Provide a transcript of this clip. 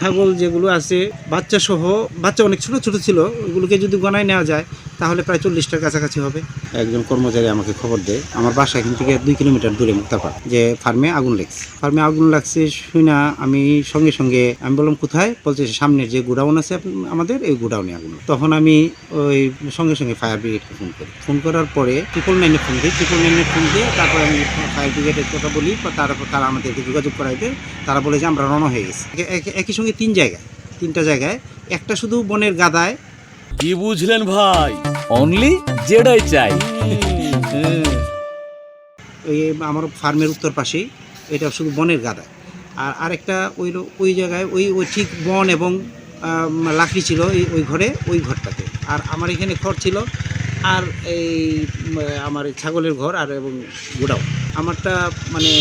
ছাগল যেগুলো আছে বাচ্চা সহ, বাচ্চা অনেক ছোট ছোট ছিল, ওগুলোকে যদি গণায় নেওয়া যায় তাহলে প্রায় 40টার কাছাকাছি হবে। একজন কর্মচারী আমাকে খবর দেয় আমার বাসা এখান থেকে 2 কিলোমিটার দূরে মুক্তাপাড়া, যে ফার্মে আগুন লাগছে। শুনে আমি সঙ্গে সঙ্গে আমি বললাম কোথায়, বলছে সামনের যে গোডাউন আছে আমাদের, এই গোডাউনে আগুন। তখন আমি ওই সঙ্গে সঙ্গে ফায়ার ব্রিগেডকে ফোন করার পরে 999 ফোন দিয়ে তারপরে আমি ফায়ার ব্রিগেডের কথা বলি, তারা আমাদেরকে যোগাযোগ করাইতে। তারা বলে যে আমরা রওনা হয়ে গেছি। একই সঙ্গে 3টা জায়গায়, একটা শুধু বনের গাদায়। কি বুঝলেন ভাই? অনলি যেটাই চাই। ওই আমার ফার্মের উত্তর পাশেই, এটা শুধু বনের গাদায়। আর আরেকটা ওই জায়গায় ওই ঠিক বন এবং লাকড়ি ছিল ওই ঘরটাতে। আর আমার এখানে ঘর ছিল, আর এই আমার ছাগলের ঘর আর এবং গোডাউন। আমারটা মানে